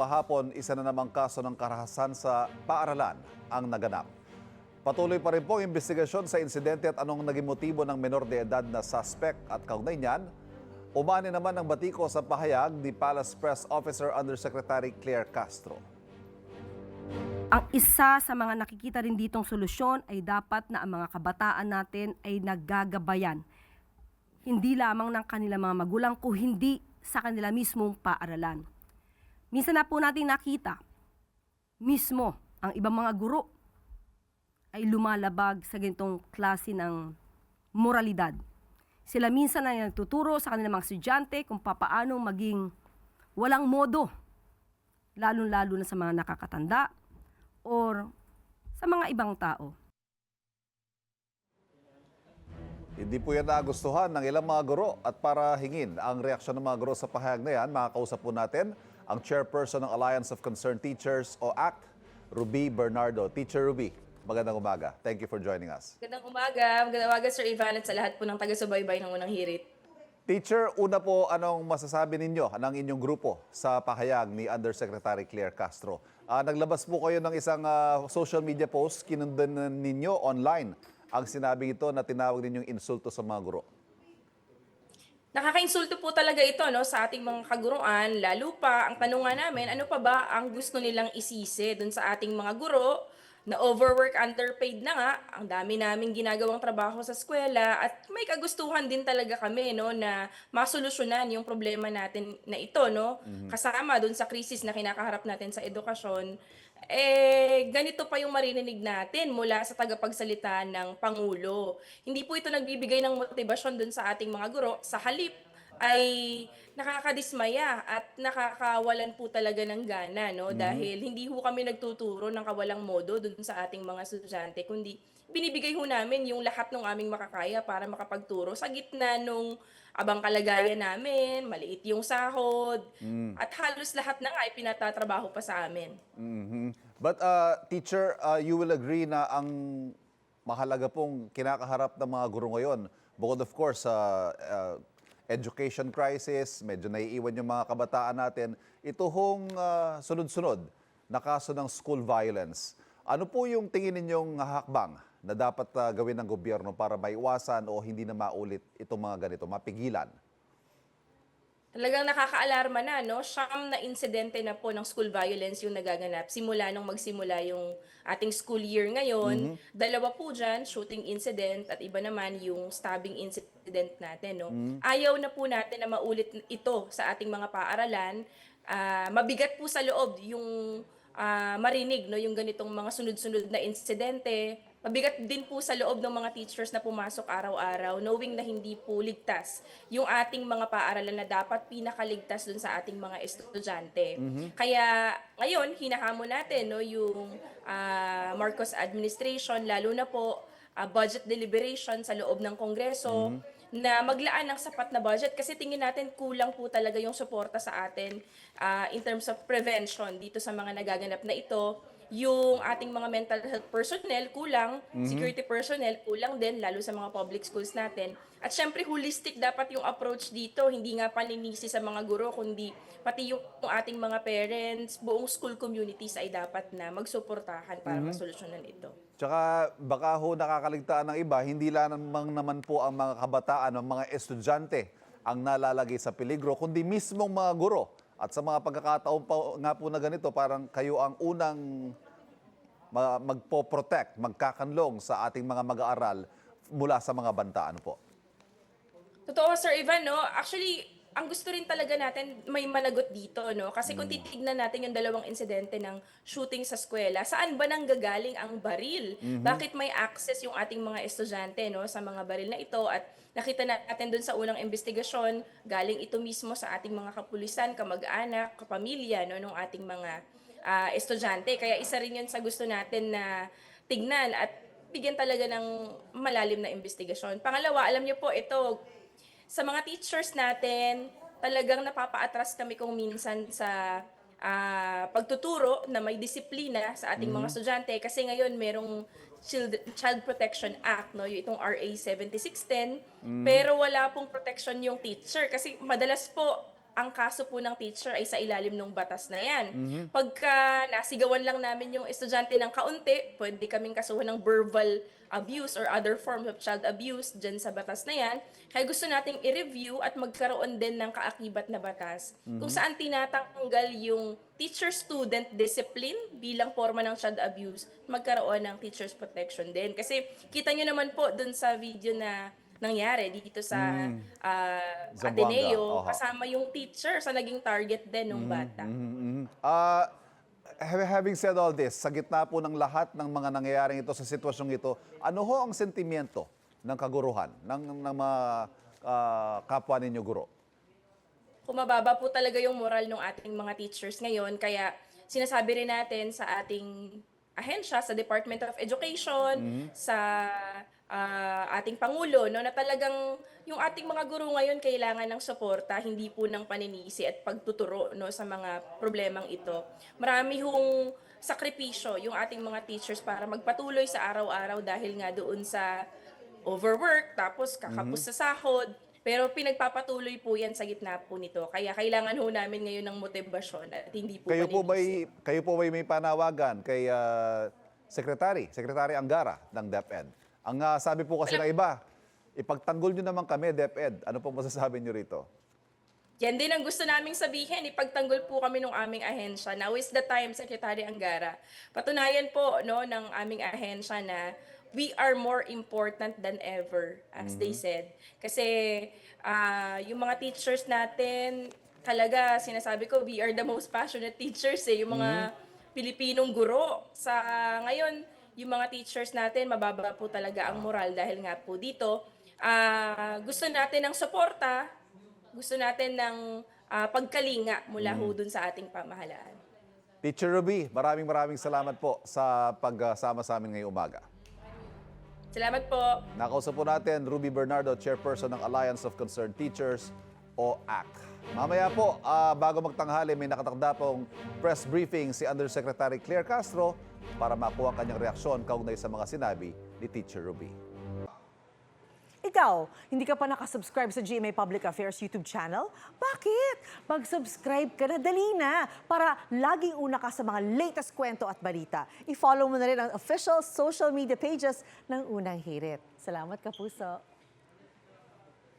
kahapon, isa na namang kaso ng karahasan sa paaralan ang naganap. Patuloy pa rin po ang investigasyon sa insidente at anong naging motibo ng menor de edad na suspect at kaugnay niyan. Umani naman ng batiko sa pahayag ni Palace Press Officer Undersecretary Claire Castro. Ang isa sa mga nakikita rin ditong solusyon ay dapat na ang mga kabataan natin ay naggagabayan. Hindi lamang ng kanilang mga magulang kung hindi sa kanila mismong paaralan. Minsan na po natin nakita, mismo ang ibang mga guro ay lumalabag sa ganitong klase ng moralidad. Sila minsan ay nagtuturo sa kanilang mga estudyante kung papaano maging walang modo, lalo-lalo na sa mga nakakatanda or sa mga ibang tao. Hindi po yan nagustuhan ng ilang mga guro at para hingin ang reaksyon ng mga guro sa pahayag na yan, makakausap po natin ang Chairperson ng Alliance of Concerned Teachers o ACT, Ruby Bernardo. Teacher Ruby, magandang umaga. Thank you for joining us. Magandang umaga Sir Ivan at sa lahat po ng taga-subaybay ng Unang Hirit. Teacher, una po, anong masasabi ninyo ng inyong grupo sa pahayag ni Undersecretary Claire Castro? Naglabas po kayo ng isang social media post, kinundan ninyo online ang sinabing ito na tinawag ninyong insulto sa mga guro. Nakakainsulto po talaga ito sa ating mga kaguruan, lalo pa ang tanong nga namin, ano pa ba ang gusto nilang isisi dun sa ating mga guro na overwork, underpaid na nga, ang dami naming ginagawang trabaho sa eskwela at may kagustuhan din talaga kami na masolusyonan yung problema natin na ito, kasama dun sa krisis na kinakaharap natin sa edukasyon. Ganito pa yung marinig natin mula sa tagapagsalita ng Pangulo. Hindi po ito nagbibigay ng motibasyon dun sa ating mga guro. Sa halip ay nakakadismaya at nakakawalan po talaga ng gana, dahil hindi ho kami nagtuturo ng kawalang modo dun sa ating mga estudyante, kundi binibigay ho namin yung lahat ng aming makakaya para makapagturo sa gitna nung abang kalagayan namin, maliit yung sahod, at halos lahat na nga ay pinatatrabaho pa sa amin. But teacher, you will agree na ang mahalaga pong kinakaharap ng mga guro ngayon, bukod of course sa education crisis, medyo naiiwan yung mga kabataan natin, ito hong sunod-sunod na kaso ng school violence. Ano po yung tingin ninyong hakbang na dapat gawin ng gobyerno para maiwasan o hindi na maulit itong mga ganito, mapigilan? Talagang nakakaalarma na, Siyam na insidente na po ng school violence yung nagaganap simula nung magsimula yung ating school year ngayon. Dalawa po dyan, shooting incident, at iba naman yung stabbing incident natin, Ayaw na po natin na maulit ito sa ating mga paaralan. Mabigat po sa loob yung marinig, yung ganitong mga sunod-sunod na insidente. Mabigat din po sa loob ng mga teachers na pumasok araw-araw, knowing na hindi po ligtas yung ating mga paaralan na dapat pinakaligtas dun sa ating mga estudyante. Kaya ngayon, hinahamon natin yung Marcos administration, lalo na po budget deliberation sa loob ng Kongreso, na maglaan ng sapat na budget kasi tingin natin kulang po talaga yung suporta sa atin in terms of prevention dito sa mga nagaganap na ito. Yung ating mga mental health personnel kulang, security personnel kulang din, lalo sa mga public schools natin. At syempre holistic dapat yung approach dito, hindi nga paninisi sa mga guro, kundi pati yung ating mga parents, buong school communities ay dapat na magsuportahan para masolusyonan ito. Tsaka baka ho nakakaligtaan ng iba, hindi lamang naman po ang mga kabataan, ang mga estudyante ang nalalagay sa peligro, kundi mismong mga guro. At sa mga pagkakataon pa nga po na ganito, parang kayo ang unang magpo-protect, magkakanlong sa ating mga mag-aaral mula sa mga banta. Ano po? Totoo, Sir Ivan, Actually, ang gusto rin talaga natin may managot dito, Kasi kung titignan natin yung dalawang insidente ng shooting sa eskwela, saan ba nanggagaling ang baril? Bakit may access yung ating mga estudyante, sa mga baril na ito? At nakita natin dun sa unang investigasyon, galing ito mismo sa ating mga kapulisan, kamag-anak, kapamilya, ng ating mga estudyante. Kaya isa rin yun sa gusto natin na tignan at bigyan talaga ng malalim na investigasyon. Pangalawa, alam niyo po, ito, sa mga teachers natin, talagang napapaatras kami kung minsan sa pagtuturo na may disiplina sa ating mga estudyante. Kasi ngayon, merong Child Protection Act, yung itong RA 7610, pero wala pong protection yung teacher. Kasi madalas po, ang kaso po ng teacher ay sa ilalim ng batas na yan. Pagka nasigawan lang namin yung estudyante ng kaunti, pwede kaming kasuhan ng verbal abuse or other forms of child abuse dyan sa batas na yan. Kaya gusto nating i-review at magkaroon din ng kaakibat na batas kung saan tinatanggal yung teacher-student discipline bilang forma ng child abuse, magkaroon ng teacher's protection din. Kasi kita nyo naman po dun sa video na nangyari dito sa Zamboanga, Ateneo, oho. kasama yung teacher sa naging target din ng bata. Having said all this, sa gitna po ng lahat ng mga nangyayaring ito sa sitwasyong ito, ano ho ang sentimiento ng kaguruhan, ng mga kapwa ninyo guro? Kumababa po talaga yung moral ng ating mga teachers ngayon, kaya sinasabi rin natin sa ating ahensya, sa Department of Education, sa ating Pangulo, no, na talagang yung ating mga guro ngayon kailangan ng suporta, hindi po ng paninisi at pagtuturo, no, sa mga problemang ito. Marami hong sakripisyo yung ating mga teachers para magpatuloy sa araw-araw dahil nga doon sa overwork, tapos kakapos sa sahod. Pero pinagpapatuloy po yan sa gitna po nito. Kaya kailangan ho namin ngayon ng motibasyon at hindi po paninisi. Kayo po ba may panawagan kay Secretary Angara ng DepEd? Ang sabi po kasi ng iba, ipagtanggol nyo naman kami, DepEd. Ano po masasabi nyo rito? Yan din ang gusto naming sabihin, ipagtanggol po kami ng aming ahensya. Now is the time, Secretary Angara. Patunayan po, no, ng aming ahensya na we are more important than ever, as they said. Kasi yung mga teachers natin, talaga sinasabi ko, we are the most passionate teachers eh. Yung mga Pilipinong guro. Sa ngayon, yung mga teachers natin, mababa po talaga ang moral dahil nga po dito. Gusto natin ng suporta, gusto natin ng pagkalinga mula ho dun sa ating pamahalaan. Teacher Ruby, maraming salamat po sa pagsama sa amin ngayong umaga. Salamat po. Nakausap po natin Ruby Bernardo, Chairperson ng Alliance of Concerned Teachers o ACT. Mamaya po, bago magtanghali, may nakatakda pong press briefing si Undersecretary Claire Castro para makuha ang kanyang reaksyon kaugnay sa mga sinabi ni Teacher Ruby. Ikaw, hindi ka pa nakasubscribe sa GMA Public Affairs YouTube channel? Bakit? Mag-subscribe ka na, dali na, para laging una ka sa mga latest kwento at balita. I-follow mo na rin ang official social media pages ng Unang Hirit. Salamat, Kapuso.